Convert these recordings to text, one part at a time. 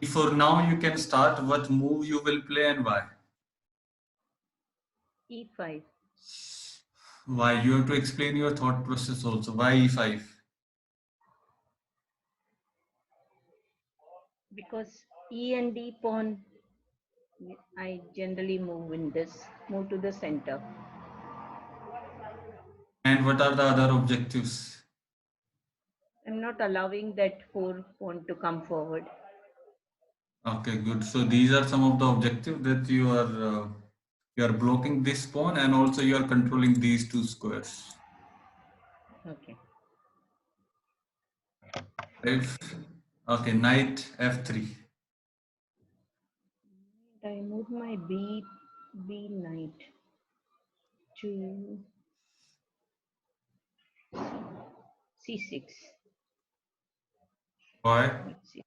For now, you can start what move you will play and why. E5. Why? You have to explain your thought process also. Why e5? Because E and D pawn, I generally move to the center. And what are the other objectives? I'm not allowing that 4 pawn to come forward. Okay, good. So these are some of the objectives that you are blocking this pawn and also you are controlling these two squares. Okay. Right? Okay, knight f3. I move my B knight to C6. Why? Let's see.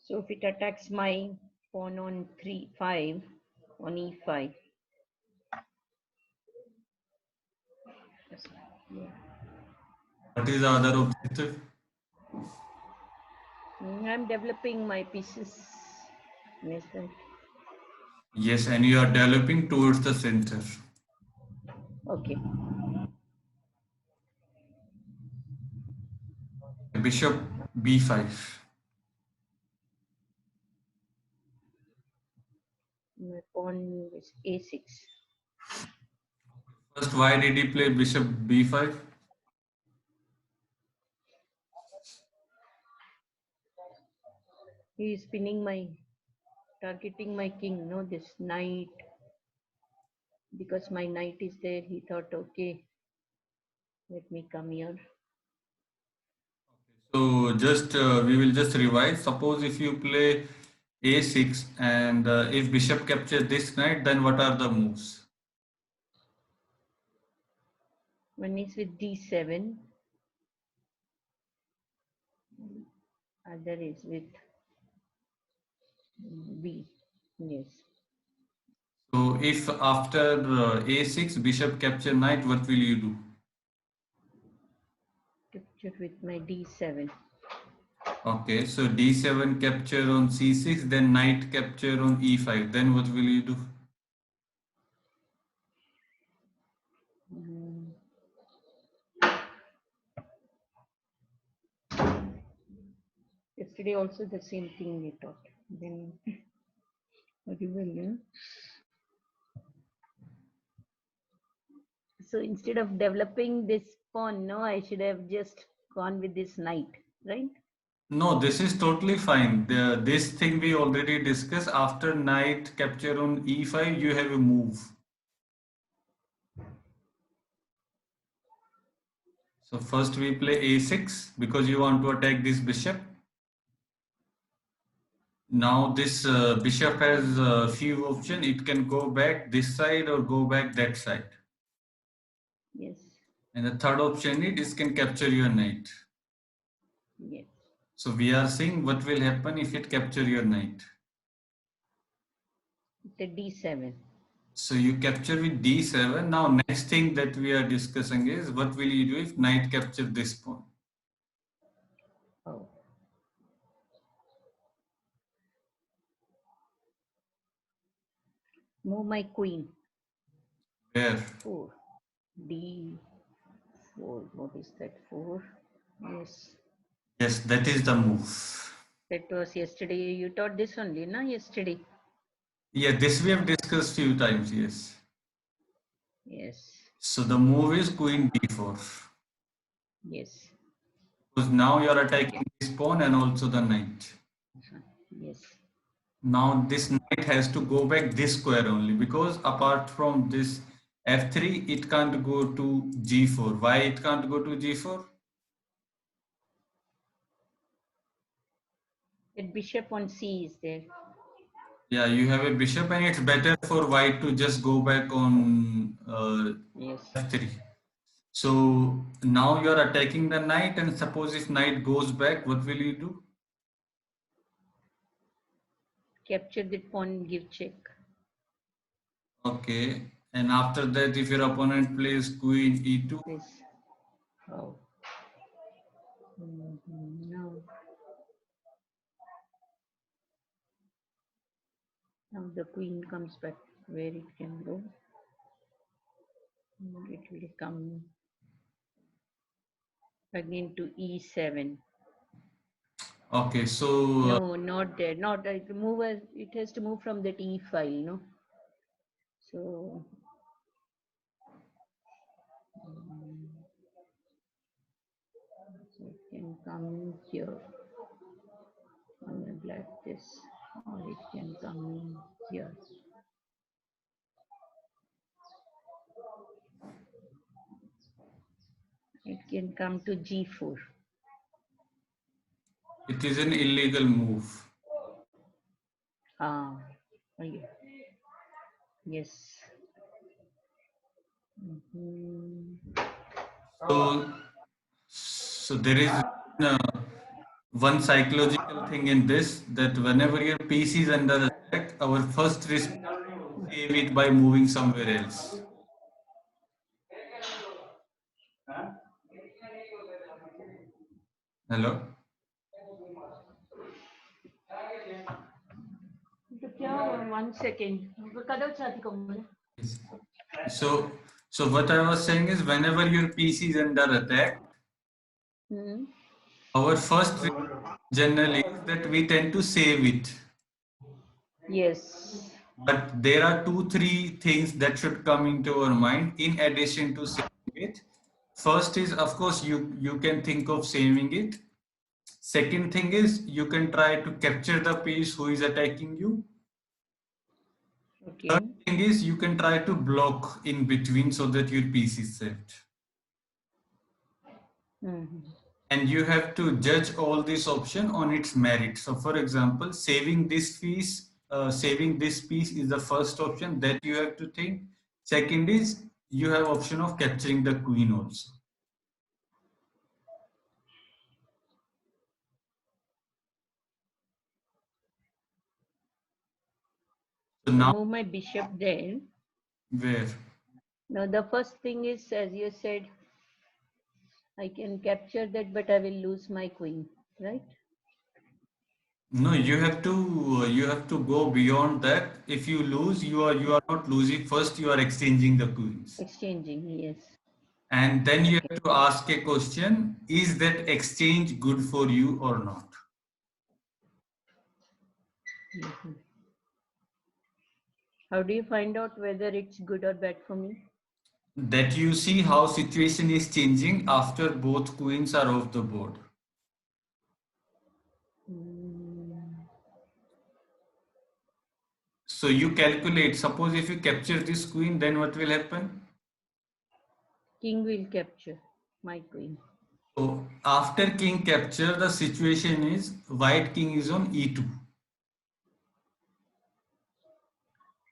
So if it attacks my pawn on 5 on E5. Yeah. What is the other objective? I'm developing my pieces. Yes, and you are developing towards the center. Okay. Bishop b5. My pawn is A6. First, why did he play bishop b5? He is targeting my king, no, this knight. Because my knight is there, he thought, okay, let me come here. So just we will just revise. Suppose if you play a6 and if bishop captures this knight, then what are the moves? One is with D7. Other is with B. Yes. So if after a6 bishop capture knight, what will you do? Capture with my D7. Okay, so d7 capture on c6, then knight capture on e5. Then what will you do? Mm. Yesterday also the same thing we taught. Then very well, yeah? So instead of developing this pawn, no, I should have just gone with this knight, right? No, this is totally fine. This thing we already discussed. After knight capture on e5, you have a move. So first we play a6 because you want to attack this bishop. Now this bishop has a few options. It can go back this side or go back that side. Yes. And the third option is it can capture your knight. Yes. So we are seeing what will happen if it capture your knight. The D7. So you capture with d7. Now next thing that we are discussing is what will you do if knight capture this pawn? Oh. Move my queen. Where? 4. D4. What is that? 4. Yes. Yes, that is the move. That was yesterday. You taught this only, no? Yesterday. Yeah, this we have discussed few times, yes. Yes. So the move is queen d4. Yes. Because now you are attacking this pawn and also the knight. Yes. Now this knight has to go back this square only because apart from this f3, it can't go to g4. Why it can't go to g4? That bishop on C is there. Yeah, you have a bishop and it's better for white to just go back on Yes. f3. So now you are attacking the knight and suppose if knight goes back, what will you do? Capture the pawn, give check. Okay. And after that, if your opponent plays queen e2, This. Oh. No. the queen comes back where it can go. It will come again to e7. Okay, so No, not there. Not it move. It has to move from that e file. No. So so it can come here on the black this, or it can come here. It can come to g4. it is an illegal move. Ah, oh yeah. Yes. Mhm. So, so there is uh, one psychological thing in this, that whenever your PC is under attack, our first response is to save it by moving somewhere else. Hello? तो क्या हुआ 1 second कदम चाहती को मुझे Yes. So, so what I was saying is, whenever your PC is under attack, hmm our first response generally is that we tend to save it. yes But there are two, three things that should come into our mind in addition to saving it. First is, of course, you can think of saving it. Second thing is, you can try to capture the piece who is attacking you. okay Third thing is, you can try to block in between so that your piece is saved. mm-hmm. And you have to judge all this option on its merit. So for example, saving this piece is the first option that you have to think. Second is, you have option of capturing the queen also. So I now, move my bishop there. where? Now the first thing is, as you said, I can capture that, but I will lose my queen, right? No, you have to go beyond that. If you lose, you are not losing. First, you are exchanging the queens. Exchanging, yes. And then you Okay. have to ask a question, is that exchange good for you or not? Mm-hmm. How do you find out whether it's good or bad for me? That you see how situation is changing after both queens are off the board. Mm, So you calculate, suppose if you capture this queen, then what will happen? king will capture my queen. So after king capture, the situation is white king is on e2.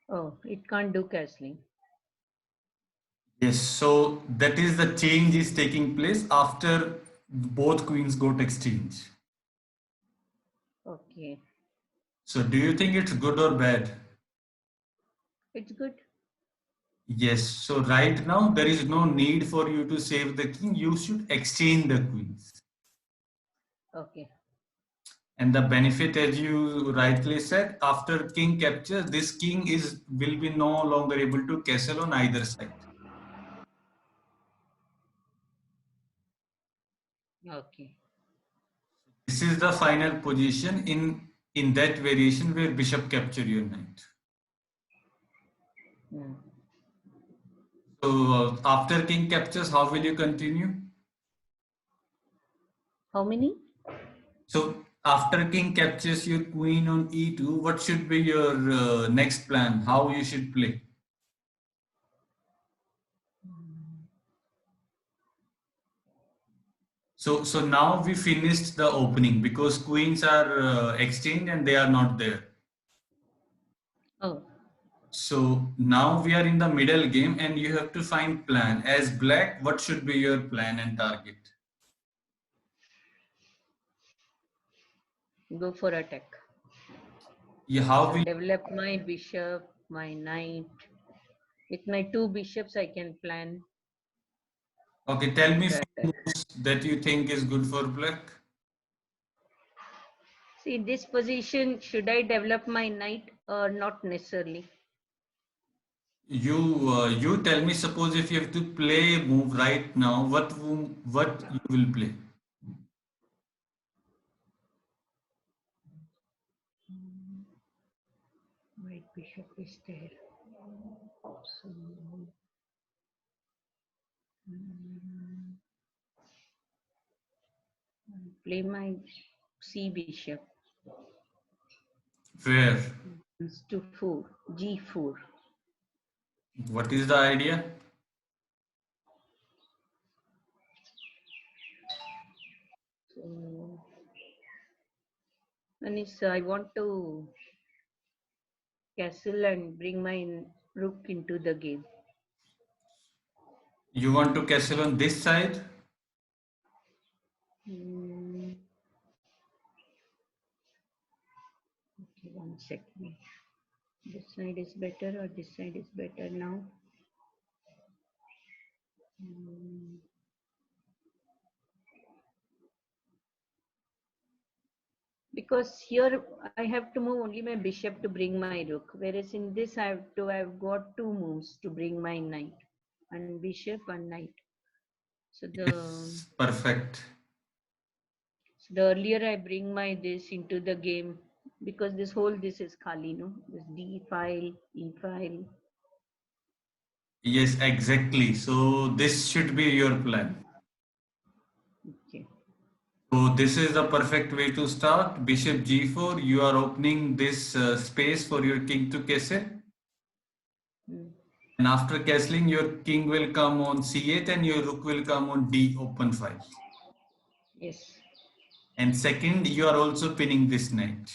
Oh, it can't do castling. Yes, so that is the change is taking place after both queens got exchanged. Okay, So do you think it's good or bad? it's good. Yes, so right now there is no need for you to save the king. You should exchange the queens. Okay, And the benefit, as you rightly said, after king capture, this king will be no longer able to castle on either side. okay. This is the final position in that variation where bishop capture your knight. Mm. So after king captures, how will you continue? How many? So after king captures your queen on e2, what should be your next plan? How you should play? So now we finished the opening because queens are exchanged and they are not there. Oh, So now we are in the middle game and you have to find plan. As black, what should be your plan and target? go for attack. Yeah, how So will develop my bishop, my knight. With my two bishops, I can plan okay, tell me to few attack. moves that you think is good for black. See, this position, should I develop my knight or not necessarily? You tell me. Suppose if you have to play a move right now, what you will play? White bishop is there. So, play my C bishop. Where? It's to 4, G4. What is the idea? So, and it's, I want to castle and bring my rook into the game. You want to castle on this side? Mm, okay, 1 second. This side is better or this side is better now? Mm, because here I have to move only my bishop to bring my rook, whereas in this I've got two moves to bring my knight, and bishop and knight. So Yes, perfect. the earlier I bring my this into the game, because this is khali, no, this d file, e file. Yes, exactly. So this should be your plan. Okay. So this is the perfect way to start. Bishop g4. You are opening this space for your king to castle. Mm. And after castling, your king will come on c8 and your rook will come on d open file. Yes. And second, you are also pinning this knight.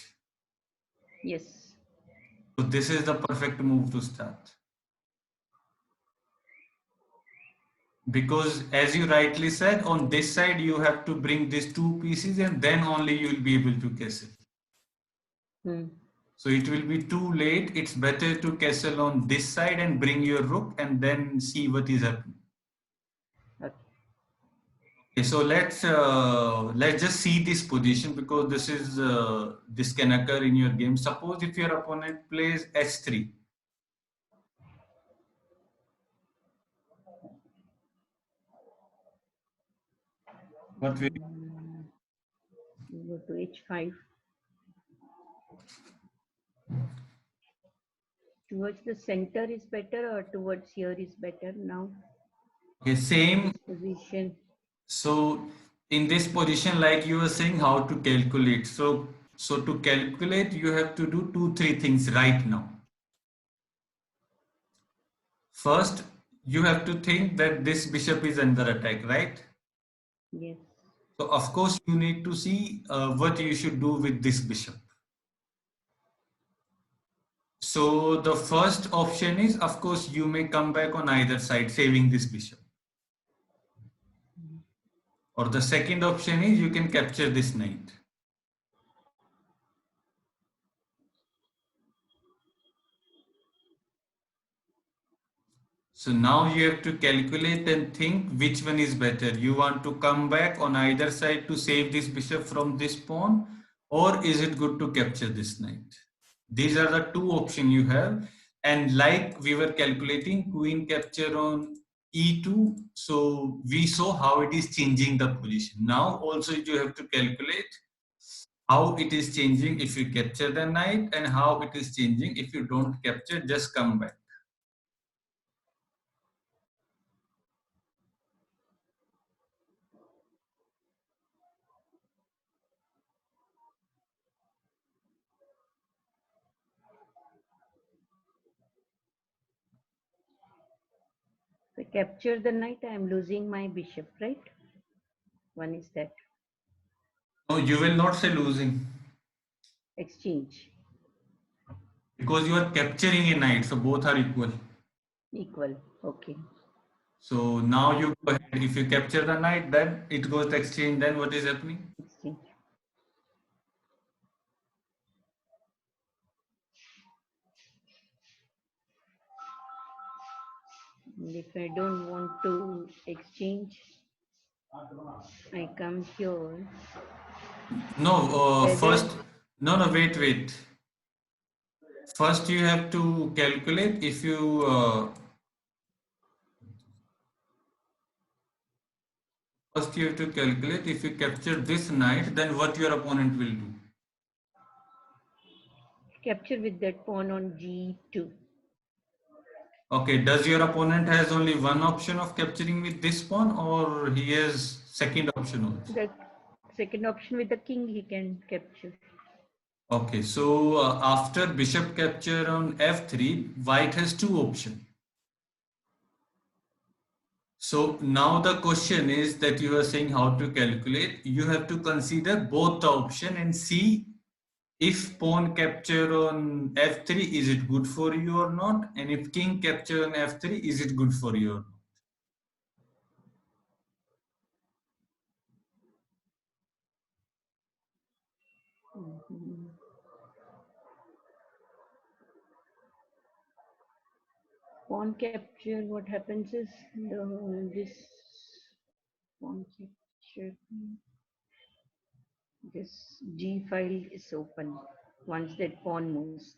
Yes. So this is the perfect move to start. Because as you rightly said, on this side you have to bring these two pieces and then only you will be able to castle. Mm. So it will be too late. It's better to castle on this side and bring your rook and then see what is happening. Okay. Okay, so let's just see this position because this can occur in your game. Suppose if your opponent plays h3, what will Go to h5. Towards the center is better or towards here is better now? okay, In same. this position. So in this position, like you were saying, how to calculate. So to calculate, you have to do two, three things right now. First, you have to think that this bishop is under attack, right? Yes. So of course, you need to see what you should do with this bishop. So the first option is, of course, you may come back on either side, saving this bishop. Or the second option is you can capture this knight. So now you have to calculate and think which one is better. You want to come back on either side to save this bishop from this pawn, or is it good to capture this knight? These are the two options you have. And like we were calculating queen capture on e2, so we saw how it is changing the position. Now also you have to calculate how it is changing if you capture the knight and how it is changing if you don't capture, just come back. If I capture the knight, I am losing my bishop, right? One is that. No, you will not say losing. Exchange. Because you are capturing a knight, so both are equal. Equal. Okay. So now you go ahead. If you capture the knight, then it goes to exchange. Then what is happening? Exchange. And if I don't want to exchange, I come here. No, Whether first No, no, wait, wait. First, you have to calculate if you first you have to calculate if you capture this knight, then what your opponent will do. Capture with that pawn on G2. Okay, does your opponent has only one option of capturing with this pawn, or he has second option also? The second option with the king he can capture. Okay, so after bishop capture on f3, white has two options. So now the question is that you are saying how to calculate. You have to consider both the option and see if pawn capture on f3, is it good for you or not? And if king capture on f3, is it good for you or not? Mhm. Pawn capture, what happens is this pawn capture, this G file is open once that pawn moves.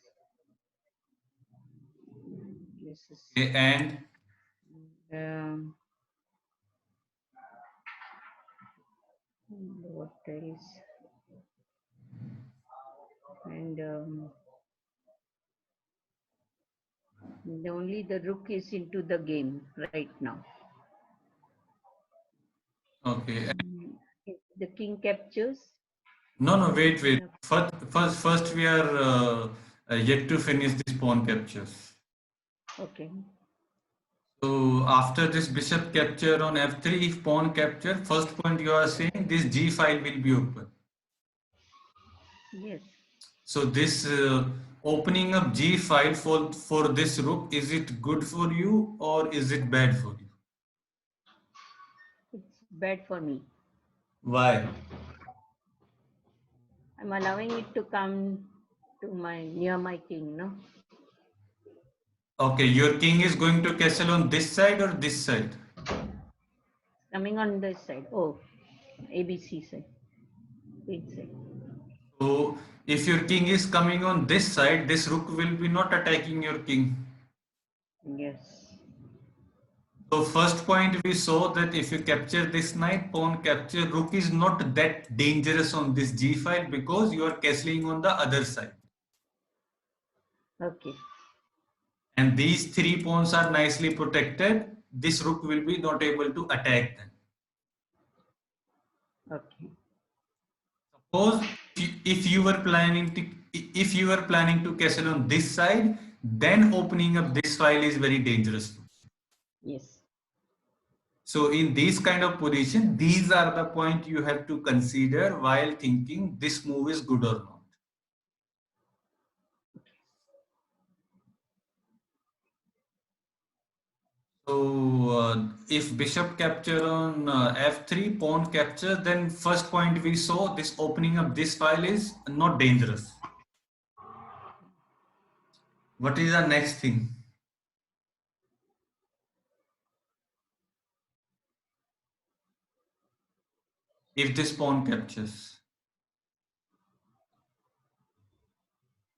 This is Okay, and um, what else? And only the rook is into the game right now. okay. If the king captures, No, no, wait, then wait. First we are yet to finish this pawn captures. okay. So after this bishop capture on f3, if pawn capture, first point you are saying this g file will be open. Yes, So this opening up g file for this rook, is it good for you or is it bad for you? it's bad for me. Why? I'm allowing it to come to my near my king, no? Okay, your king is going to castle on this side or this side? Coming on this side. Oh, ABC side, queen side. So if your king is coming on this side, this rook will be not attacking your king. Yes. So first point we saw that if you capture this knight, pawn capture, rook is not that dangerous on this g file because you are castling on the other side. Okay. And these three pawns are nicely protected. This rook will be not able to attack them. Okay. Suppose if you were planning to if you were planning to castle on this side, then opening up this file is very dangerous. Yes. So in this kind of position, these are the point you have to consider while thinking this move is good or not. So if bishop capture on f3, pawn capture, then first point we saw this opening up this file is not dangerous. What is the next thing? If this pawn captures.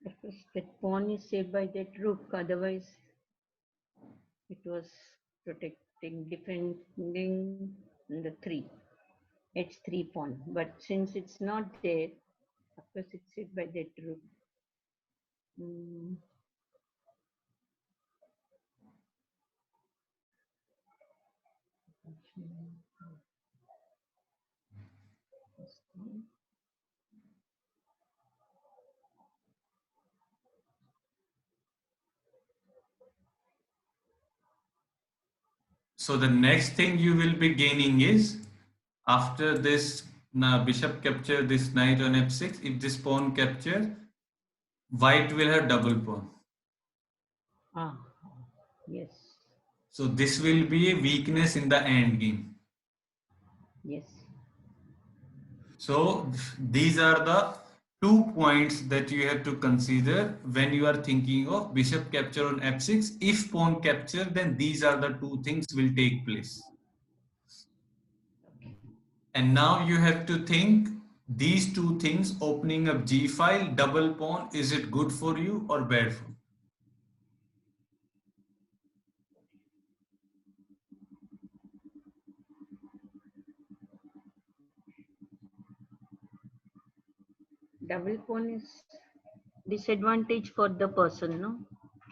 Because that pawn is saved by that rook. Otherwise, it was protecting, defending the three. H3 pawn. But since it's not there, of course it's saved by that rook. Mm, So the next thing you will be gaining is after this now bishop capture this knight on f6, if this pawn capture, white will have double pawn. ah, yes, So this will be a weakness in the end game. yes. So these are the 2 points that you have to consider when you are thinking of bishop capture on f6. If pawn capture, then these are the two things will take place. Okay. And now you have to think these two things opening up G file, double pawn, is it good for you or bad for you? Double pawn is disadvantage for the person, no?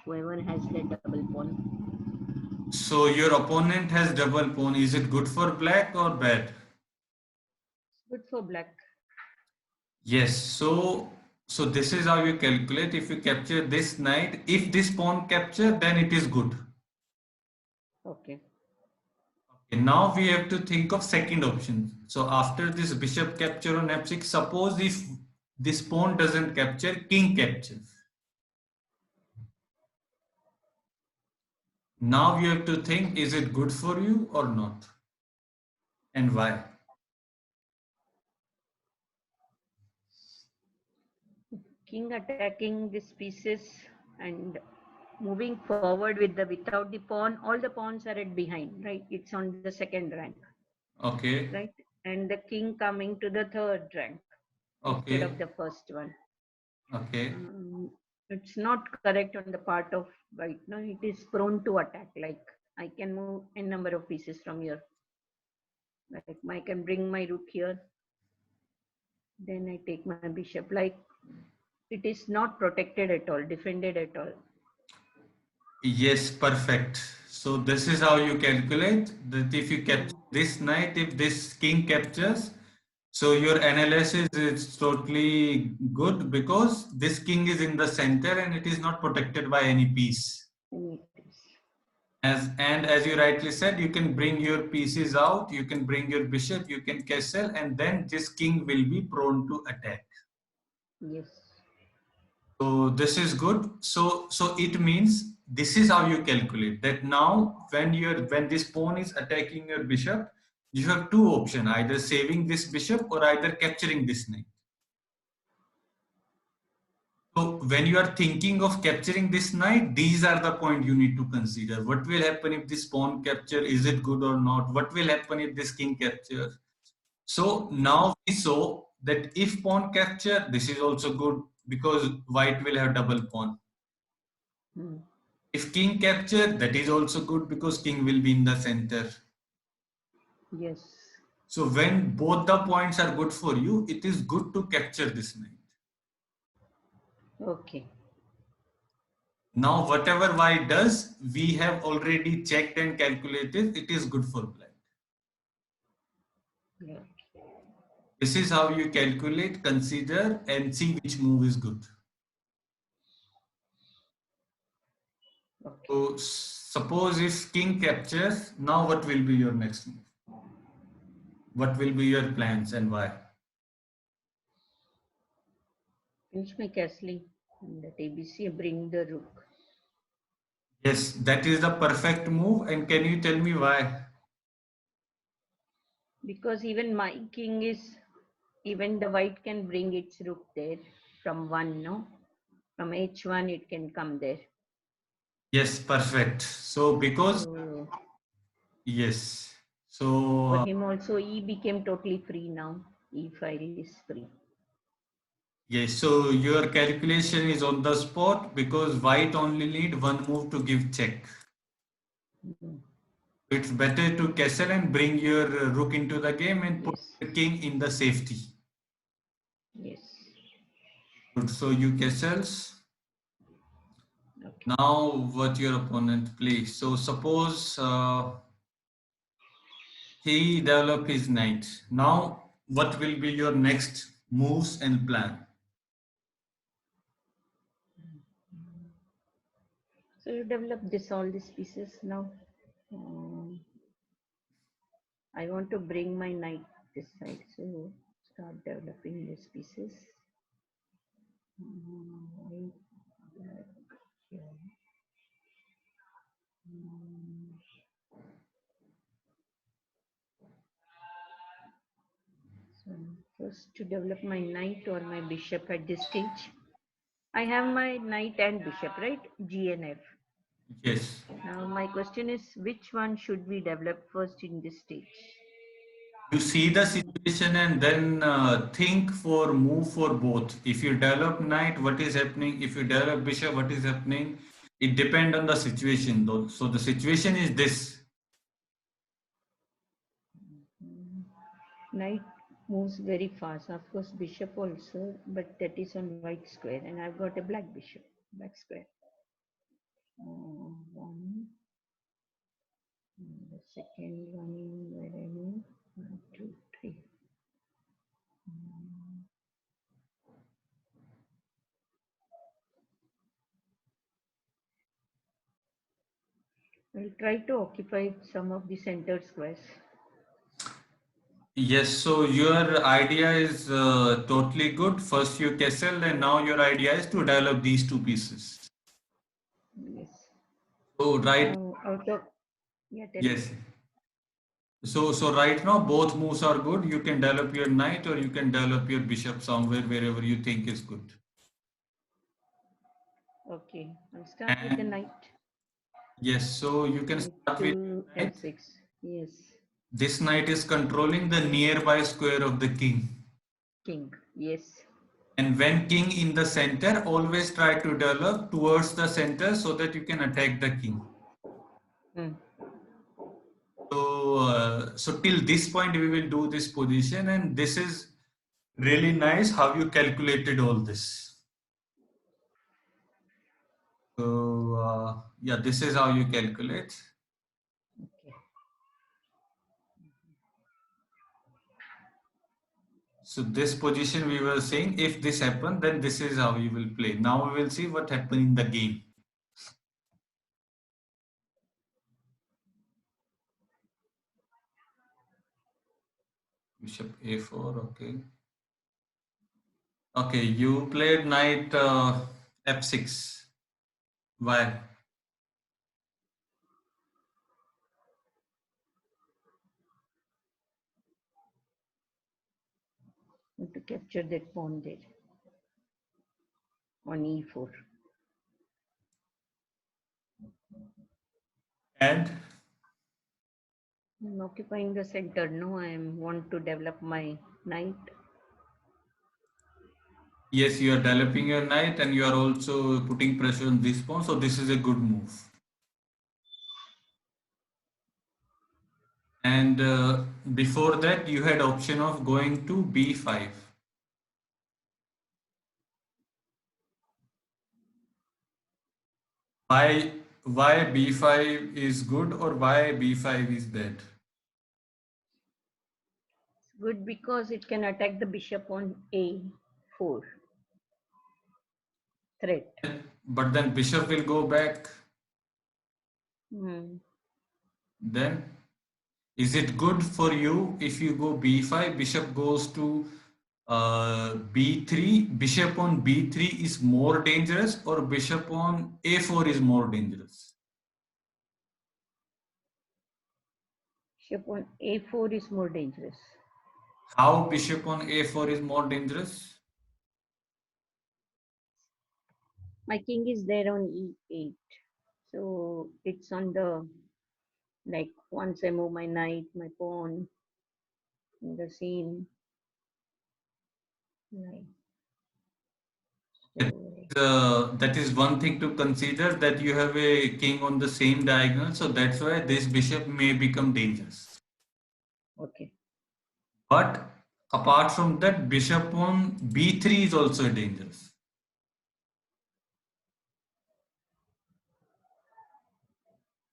Whoever has the double pawn. So your opponent has double pawn. Is it good for black or bad? It's good for black. Yes. So this is how you calculate. If you capture this knight, if this pawn capture, then it is good. Okay. Okay, now we have to think of second option. So after this bishop capture on f6, suppose if this pawn doesn't capture, king captures. Now you have to think, is it good for you or not? And why? King attacking these pieces and moving forward with the without the pawn. All the pawns are at behind, right? It's on the second rank, Okay. right? And the king coming to the third rank instead of Okay. the first one. Okay. Um, it's not correct on the part of white. No, it is prone to attack. Like I can move a number of pieces from here. Like I can bring my rook here. Then I take my bishop. Like it is not protected at all, defended at all. Yes, perfect. So this is how you calculate that if you Hmm. capture this knight, if this king captures, so your analysis is totally good because this king is in the center and it is not protected by any piece. It is. As you rightly said, you can bring your pieces out, you can bring your bishop, you can castle, and then this king will be prone to attack. Yes. So this is good. So it means this is how you calculate that now when this pawn is attacking your bishop, you have two options, either saving this bishop or either capturing this knight. So when you are thinking of capturing this knight, these are the point you need to consider. What will happen if this pawn capture? Is it good or not? What will happen if this king capture? So now we saw that if pawn capture, this is also good because white will have double pawn. Hmm. If king capture, that is also good because king will be in the center. Yes. So when both the points are good for you, it is good to capture this knight. Okay. Now whatever white does, we have already checked and calculated, it is good for black. Yeah. This is how you calculate, consider and see which move is good. Okay. So suppose if king captures, now what will be your next move? What will be your plans and why? Finish my castling. And that ABC bring the rook. Yes, that is the perfect move. And can you tell me why? Because even my king is, even the white can bring its rook there from one, no? From H1 it can come there. Yes, perfect. So because So yes, for so him also E became totally free now. E file is free. yes, so your calculation is on the spot because white only need one move to give check. Mhm. It's better to castle and bring your rook into the game and put Yes. the king in the safety. Yes. Good. So you castles. Okay. Now what your opponent plays. So suppose he develop his knight. Now what will be your next moves and plan? So you develop this all these pieces now. Um, I want to bring my knight this side. So start developing these pieces. White, black, here. Um, so first to develop my knight or my bishop at this stage. I have my knight and bishop, right? G and F. Yes. Now my question is, which one should we develop first in this stage? You see the situation and then think for move for both. If you develop knight, what is happening? If you develop bishop, what is happening? It depends on the situation though. So the situation is this. Mm. Knight moves very fast. Of course, bishop also, but that is on white square, and I've got a black bishop, black square. One, and the second one, where I move, one, two, three. Mm. I'll try to occupy some of the center squares. Yes, so your idea is totally good. First you castle and now your idea is to develop these two pieces. Yes. So right, Now out of, yeah, tell me. yes. So right now both moves are good. You can develop your knight or you can develop your bishop somewhere wherever you think is good. Okay, I'll start with the And knight. yes, so you can Knight start with to knight. f6. Yes. This knight is controlling the nearby square of the king. King. Yes. And when king in the center, always try to develop towards the center so that you can attack the king. Hmm. So till this point, we will do this position, and this is really nice how you calculated all this. Yeah, this is how you calculate. Okay. So this position we were saying, if this happen, then this is how you will play. Now we will see what happened in the game. Bishop a4, okay. Okay, you played knight f6. Why? Want to capture that pawn there on e4. And I'm occupying the center. No, I want to develop my knight. yes, you are developing your knight and you are also putting pressure on this pawn. So this is a good move. And before that, you had option of going to b5. Why b5 is good or why b5 is bad? It's good because it can attack the bishop on a4 threat. But then bishop will go back. Hmm. Then is it good for you if you go b5, bishop goes to b3, bishop on b3 is more dangerous or bishop on a4 is more dangerous? Bishop on a4 is more dangerous. How bishop on a4 is more dangerous? My king is there on e8. So it's on the, like, once I move my knight, my pawn in the same line. So That is one thing to consider, that you have a king on the same diagonal, so that's why this bishop may become dangerous. okay. But apart from that, bishop on b3 is also dangerous.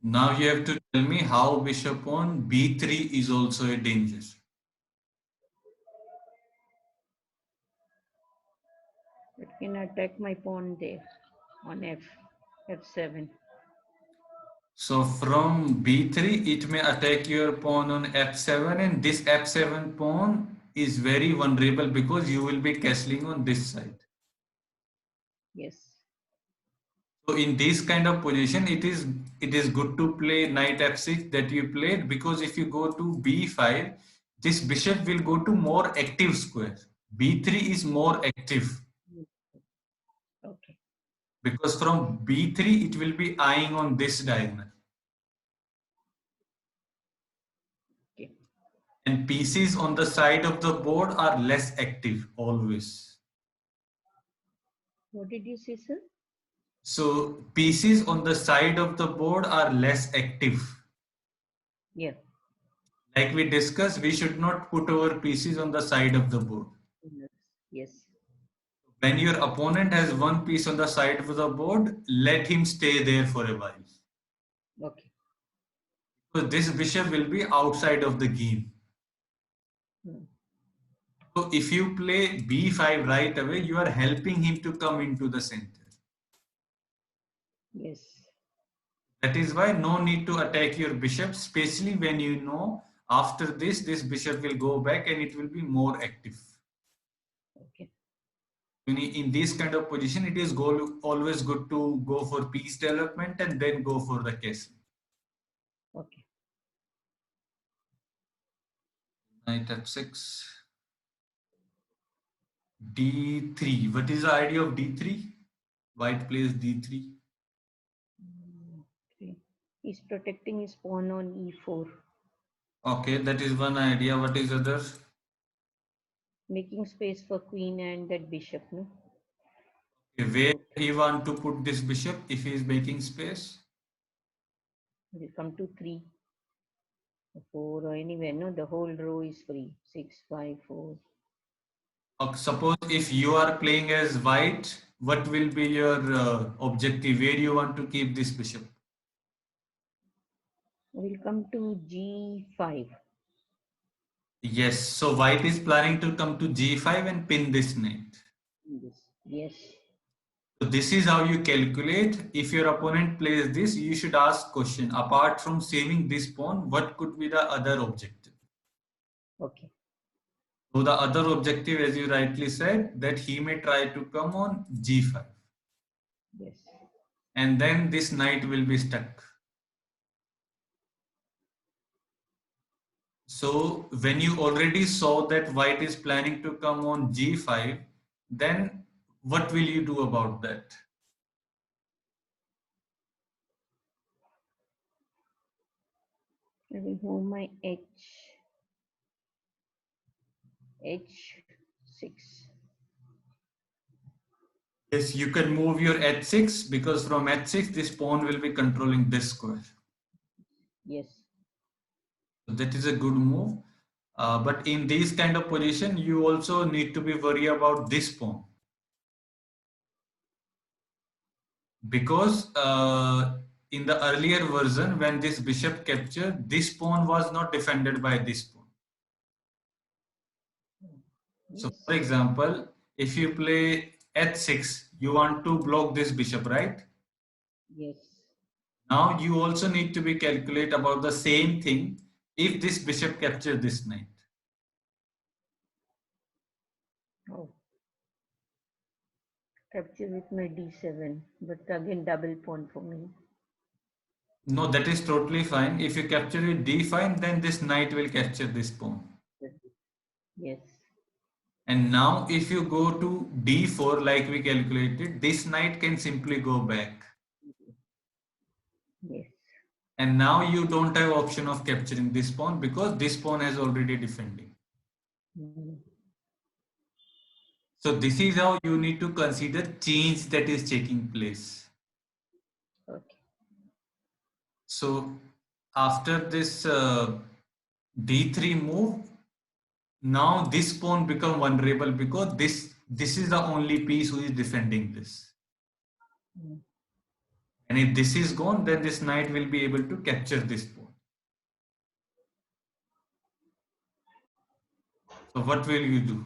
Now you have to tell me how bishop on b3 is also a danger. It can attack my pawn there on f7. So from b3, it may attack your pawn on f7, and this f7 pawn is very vulnerable because you will be castling on this side. Yes. So in this kind of position, it is good to play knight f6 that you played, because if you go to b5, this bishop will go to more active square. b3 is more active Okay. because from b3 it will be eyeing on this diagonal. Okay. And pieces on the side of the board are less active always. What did you say, sir? So pieces on the side of the board are less active. Yeah. Like we discussed, we should not put our pieces on the side of the board. Yes. Yes. When your opponent has one piece on the side of the board, let him stay there for a while. Okay. So this bishop will be outside of the game. Hmm. So if you play b5 right away, you are helping him to come into the center. Yes. That is why no need to attack your bishop, especially when you know after this bishop will go back and it will be more active. Okay. In this kind of position, it is always good to go for piece development and then go for the castle. Okay. Knight f6. d3. What is the idea of d3? White plays d3. Okay. He's protecting his pawn on e4, Okay, that is one idea. What is other? making space for queen and that bishop. No. Okay, where Rook. he want to put this bishop if he is making space? Will come to 3, 4, or anywhere. No, the whole row is free. 6, 5, 4. Suppose if you are playing as white, what will be your objective? Where you want to keep this bishop? We'll come to g5. Yes, so white is planning to come to g5 and pin this knight. Yes. Yes. So this is how you calculate. If your opponent plays this, you should ask question. Apart from saving this pawn, what could be the other objective? Okay. So the other objective, as you rightly said, that he may try to come on g5. Yes. And then this knight will be stuck. So when you already saw that white is planning to come on g5, then what will you do about that? I will move my h6. Yes, you can move your h6 because from h6 this pawn will be controlling this square. Yes. So that is a good move. But in this kind of position, you also need to be worried about this pawn. Because in the earlier version, when this bishop captured, this pawn was not defended by this pawn. So Yes. for example, if you play h6, you want to block this bishop, right? Yes. Now you also need to be calculate about the same thing if this bishop captures this knight. Oh, capture with my d7, but again double pawn for me. No, that is totally fine. If you capture with d5, then this knight will capture this pawn. Yes. And now if you go to d4 like we calculated, this knight can simply go back. Yes. And now you don't have option of capturing this pawn because this pawn is already defending. Mm. So this is how you need to consider change that is taking place. Okay. So after this d3 move, now this pawn become vulnerable because this is the only piece who is defending this. Mm. And if this is gone, then this knight will be able to capture this pawn. So what will you do?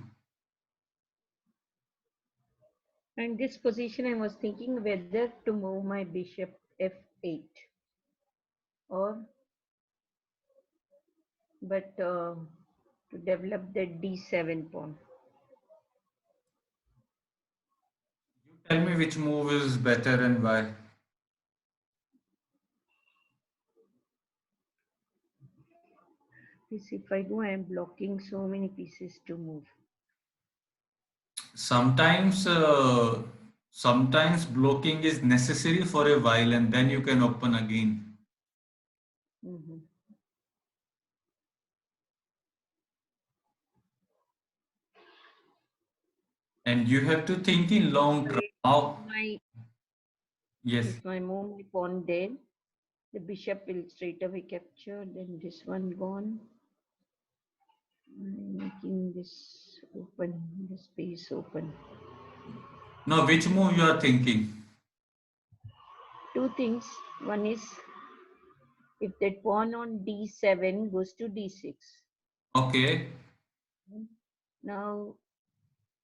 And this position, I was thinking whether to move my bishop f8 or, but to develop the d7 pawn. Tell me which move is better and why. This, if I do, I am blocking so many pieces to move. Sometimes, sometimes blocking is necessary for a while, and then you can open again. Mm-hmm. And you have to think in long So term. How? my Yes. if I move my pawn there, the bishop will straight away capture. Then this one gone. I'm making this open, the space open. Now, which move you are thinking? Two things. One is if that pawn on d7 goes to d6. Okay. Now,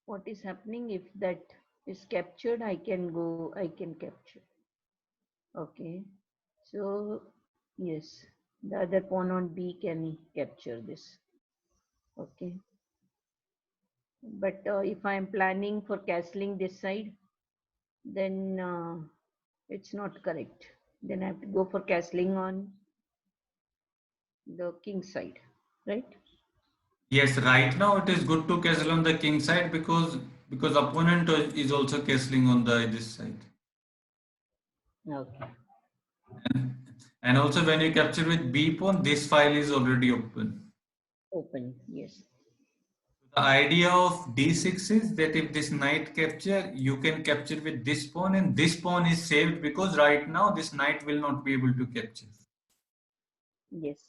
what is happening if that is captured? I can capture. Okay. So, yes, the other pawn on b can capture this. Okay. But if I am planning for castling this side, then it's not correct. Then I have to go for castling on the king side, right? Yes, right now it is good to castle on the king side because opponent is also castling on the this side. Okay. And also when you capture with b pawn, this file is already open. Open, yes. The idea of d6 is that if this knight capture, you can capture with this pawn and this pawn is saved because right now this knight will not be able to capture. Yes.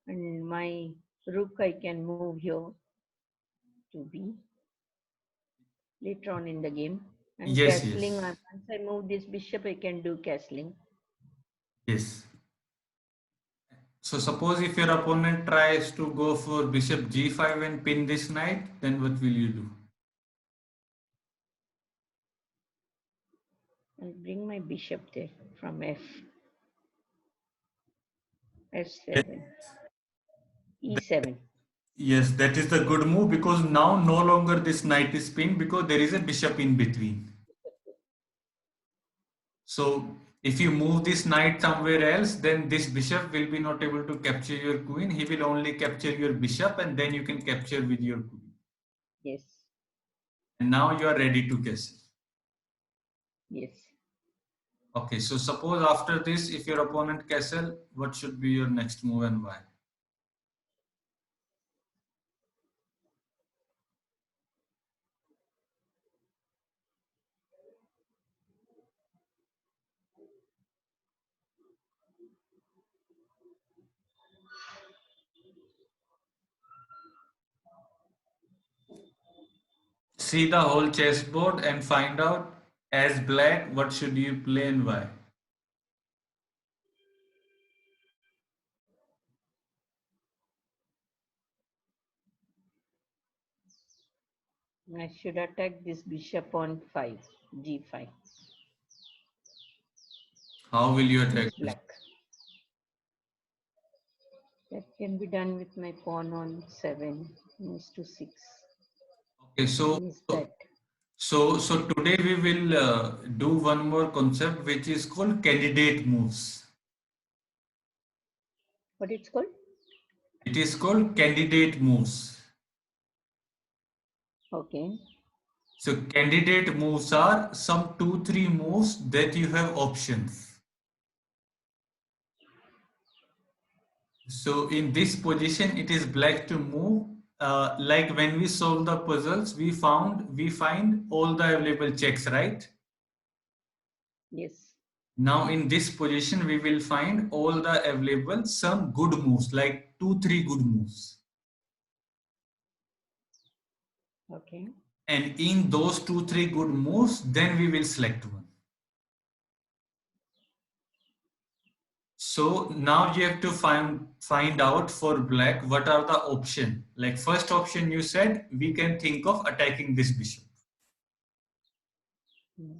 And my rook I can move here to b later on in the game. And Yes, castling, yes, once I move this bishop, I can do castling. yes. So suppose if your opponent tries to go for bishop g5 and pin this knight, then what will you do? I'll bring my bishop there from Yes, f7, e7. yes, that is the good move because now no longer this knight is pinned because there is a bishop in between. So if you move this knight somewhere else, then this bishop will be not able to capture your queen. He will only capture your bishop and then you can capture with your queen. Yes, And now you are ready to castle. yes. Okay, so suppose after this, if your opponent castle, what should be your next move and why? See the whole chessboard and find out as black what should you play and why. I should attack this bishop on 5, g5. How will you This attack this? black. That can be done with my pawn on 7, moves to 6. Okay, I so miss that. so today we will do one more concept which is called candidate moves. What it's called? It is called candidate moves. Okay. So candidate moves are some two, three moves that you have options. So in this position, it is black to move. Like when we solve the puzzles, we find all the available checks, right? Yes. Now in this position, we will find all the available some good moves, like two, three good moves. Okay. And in those two, three good moves, then we will select one. So now you have to find out for black what are the option. Like first option you said we can think of attacking this bishop. Mm.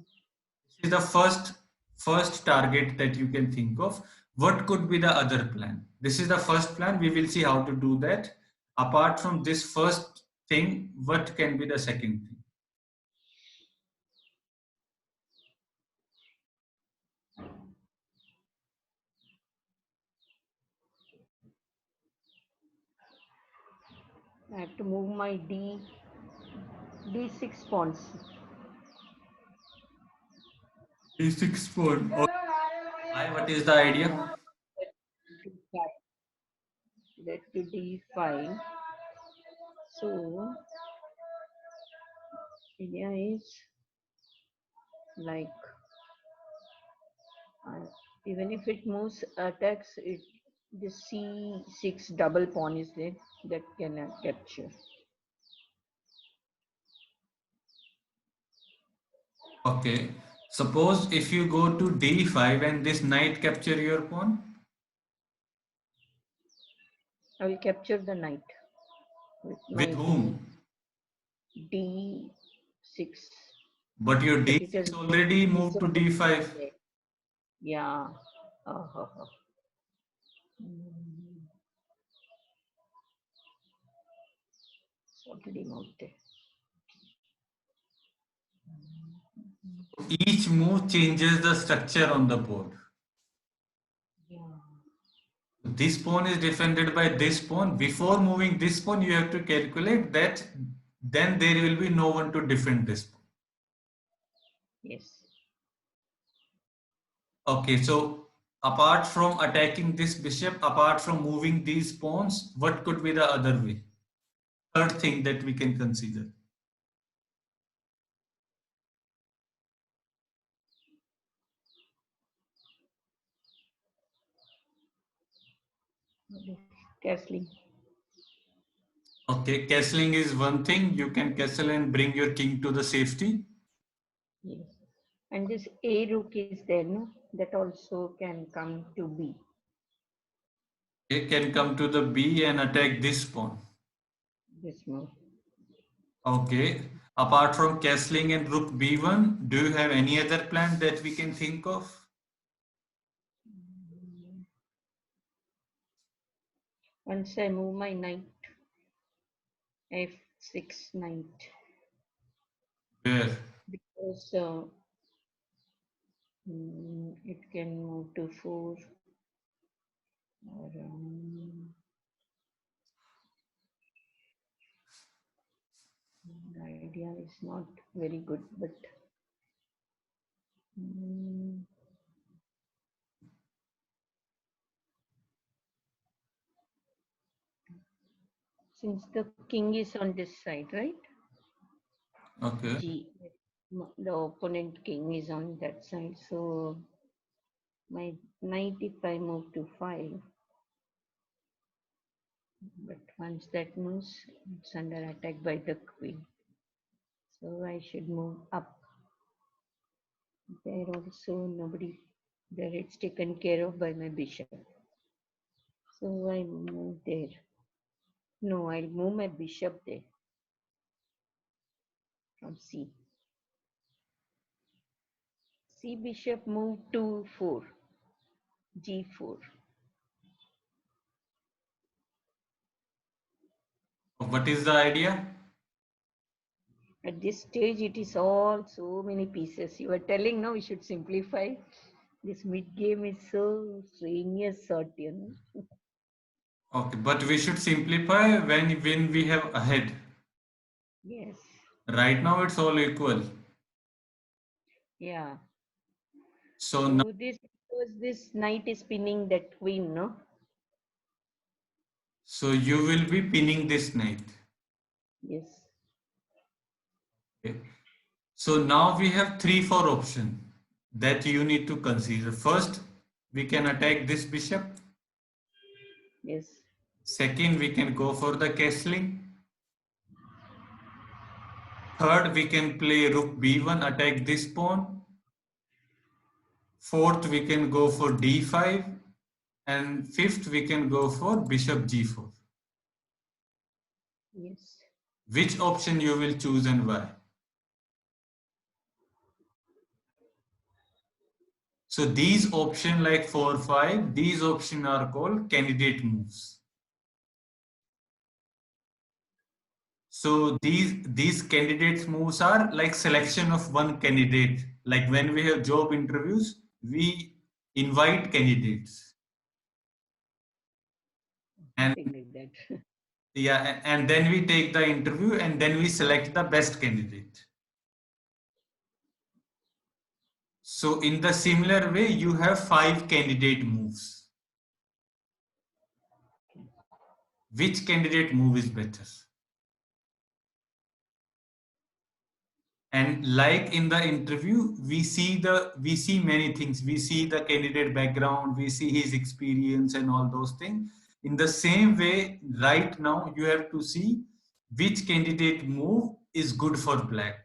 This is the first target that you can think of. What could be the other plan? This is the first plan. We will see how to do that. Apart from this first thing, what can be the second thing? I have to move my d6 pawns. D6 pawn. Okay. Why? What is the idea? d5. That to d5. So idea is like uh, even if it moves attacks it, the c6 double pawn is there that can capture. Okay. Suppose if you go to d5 and this knight capture your pawn, I will capture the knight with with my whom? d6, But your but it has d6 already piece moved of to d5. there. Yeah. Oh. Mm, it's already moved there. Each move changes the structure on the board. Yeah. This pawn is defended by this pawn. Before moving this pawn, you have to calculate that then there will be no one to defend this pawn. Yes. Okay, so apart from attacking this bishop, apart from moving these pawns, what could be the other way? Third thing that we can consider. Castling. Okay, castling is one thing. You can castle and bring your king to the safety. Yes. And this A rook is there, no? That also can come to B. It can come to the B and attack this pawn. This move. Okay. Apart from castling and rook b1, do you have any other plan that we can think of? Once I move my knight, f6 knight, Where? because it can move to 4 or the idea is not very good, but mm, since the king is on this side, right? Okay. G, the opponent king is on that side, so my knight, if I move to 5, but once that moves, it's under attack by the queen. So I should move up. There also nobody, there it's taken care of by my bishop. So I move there. No, I'll move my bishop there from C. C bishop move to 4, G4. What is the idea? At this stage, it is all so many pieces. You were telling now we should simplify. This mid game is so strenuous sort, you know. Okay, but we should simplify when we have ahead. Yes. Right now it's all equal. Yeah. So now, So this because this knight is pinning that queen, no? so you will be pinning this knight. Yes. Okay. So now we have 3 4 options that you need to consider. First, we can attack this bishop. Yes. Second, we can go for the castling. Third, we can play rook b1, attack this pawn. Fourth, we can go for d5. And fifth, we can go for bishop g4. Yes. Which option you will choose and why? So these options like 4, 5, these options are called candidate moves. So these candidates moves are like selection of one candidate. Like when we have job interviews, we invite candidates. And Something like that. yeah, and then we take the interview and then we select the best candidate. So in the similar way, you have 5 candidate moves. Which candidate move is better? And like in the interview, we see many things. We see the candidate background, we see his experience and all those things. In the same way, right now you have to see which candidate move is good for black.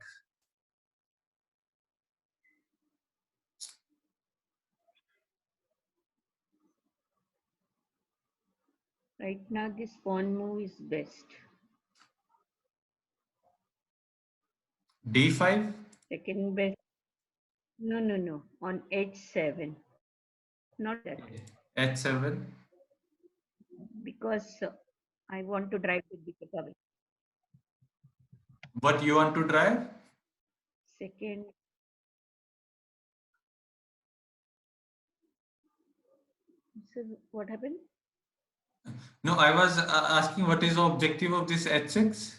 Right now, this pawn move is best. D5. Second best. No, no, no. On H7. Not that. H7. Because I want to drive the bishop away. What you want to drive? Second, so what happened? No, I was asking what is the objective of this H6?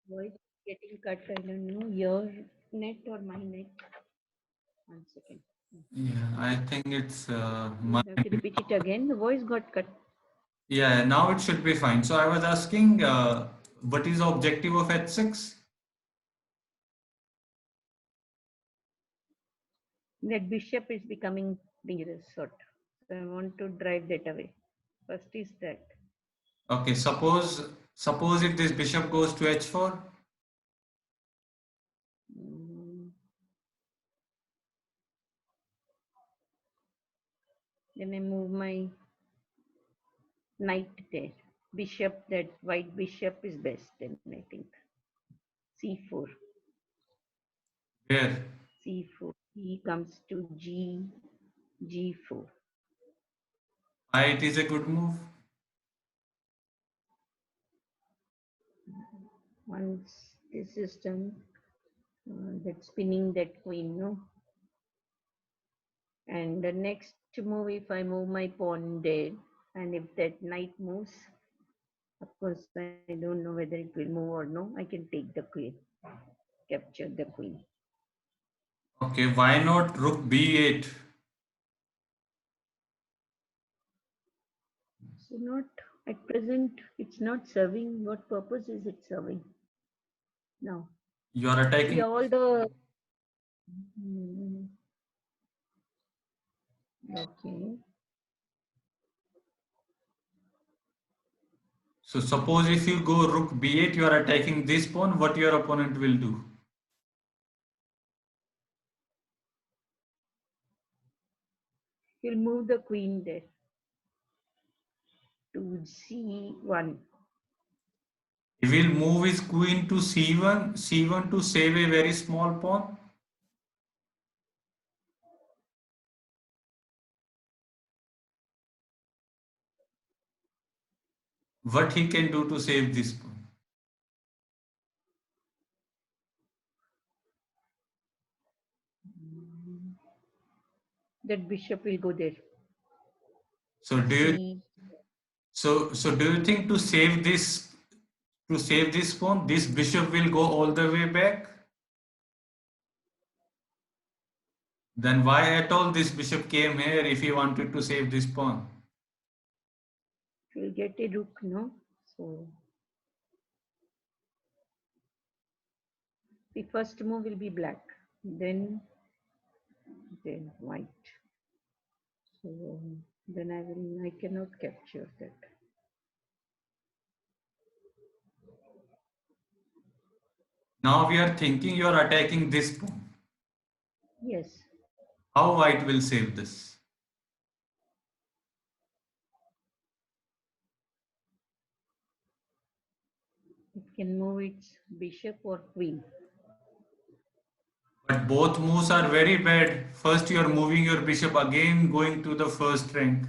Voice getting cut. I don't know. Your net or my net? 1 second. Yeah, I think it's You have to repeat it again. The voice got cut. yeah, now it should be fine. So I was asking what is the objective of H6? That bishop is becoming dangerous sort. So I want to drive that away. First is that. Okay, suppose if this bishop goes to H4, Mm, then I move my knight there. Bishop, that white bishop is best then I think. C4. where C4. He comes to G4. why it is a good move? Once this is done, that spinning that queen, no? And the next move, if I move my pawn there, and if that knight moves, of course, I don't know whether it will move or no. I can take the queen, capture the queen. Okay, why not rook B8? So not at present, it's not serving. What purpose is it serving? Now, You are see attacking. all the. Hmm, okay. So suppose if you go rook B8, you are attacking this pawn. What your opponent will do? He'll move the queen there to C1. He will move his queen to C1, C1 to save a very small pawn. What he can do to save this pawn? That bishop will go there So to do you C. so do you think to save this pawn, this bishop will go all the way back? Then why at all this bishop came here if he wanted to save this pawn? We'll get a rook, no? So the first move will be black, then white. So then I cannot capture that. Now we are thinking you are attacking this pawn. Yes, How white will save this? it can move its bishop or queen. But both moves are very bad. First you are moving your bishop again going to the first rank.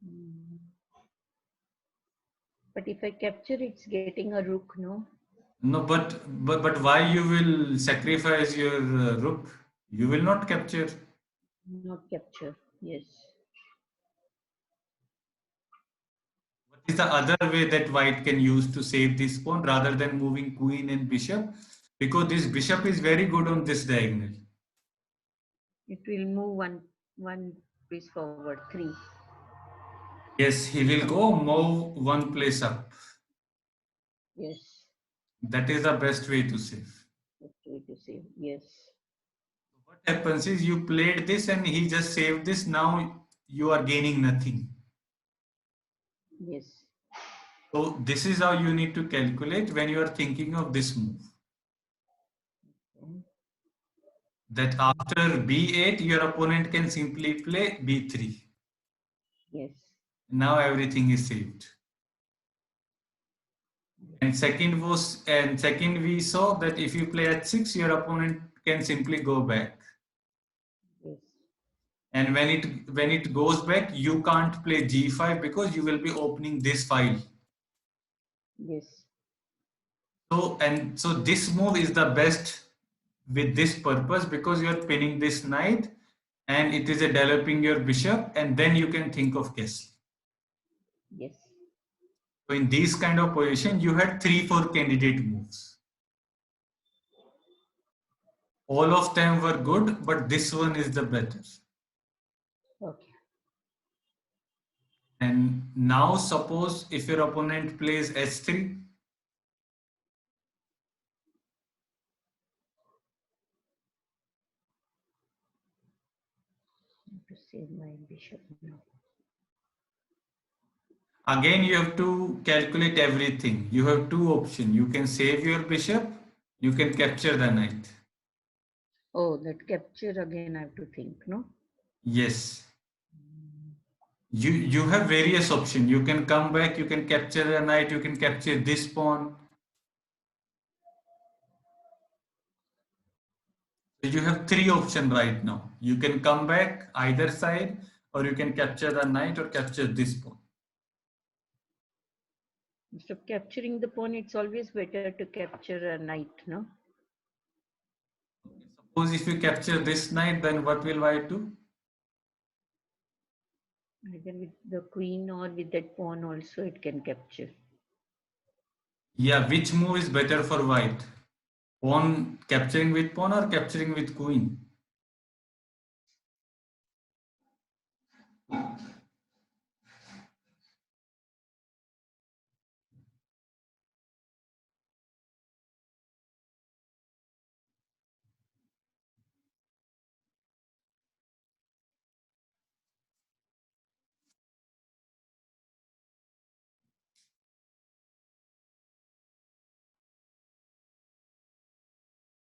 Mm. But if I capture, it's getting a rook, no? No, but why you will sacrifice your rook? You will not capture. Not capture, yes. What is the other way that white can use to save this pawn rather than moving queen and bishop? Because this bishop is very good on this diagonal. It will move one piece forward, 3. Yes, he will go move one place up. Yes. That is the best way to save. Okay to save. Yes. What happens is you played this and he just saved this. Now you are gaining nothing. Yes. So this is how you need to calculate when you are thinking of this move. Okay. That after b8, your opponent can simply play b3. Yes. Now everything is saved. And second we saw that if you play h6, your opponent can simply go back. Yes. And when it goes back, you can't play g5 because you will be opening this file. Yes. So this move is the best with this purpose because you are pinning this knight and it is a developing your bishop, and then you can think of castle. Yes. So in these kind of position, you had 3-4 candidate moves. All of them were good, but this one is the better. Okay. And now suppose if your opponent plays h3, To save my bishop now. again you have to calculate everything. You have two options. You can save your bishop, you can capture the knight. Oh, that capture again I have to think, no? Yes. You have various options. You can come back, you can capture the knight, you can capture this pawn. So you have three options right now. You can come back either side, or you can capture the knight or capture this pawn. Instead of capturing the pawn, it's always better to capture a knight, no? Suppose if you capture this knight, then what will white do? Either with the queen or with that pawn also it can capture. Yeah, which move is better for white? Pawn capturing with pawn or capturing with queen?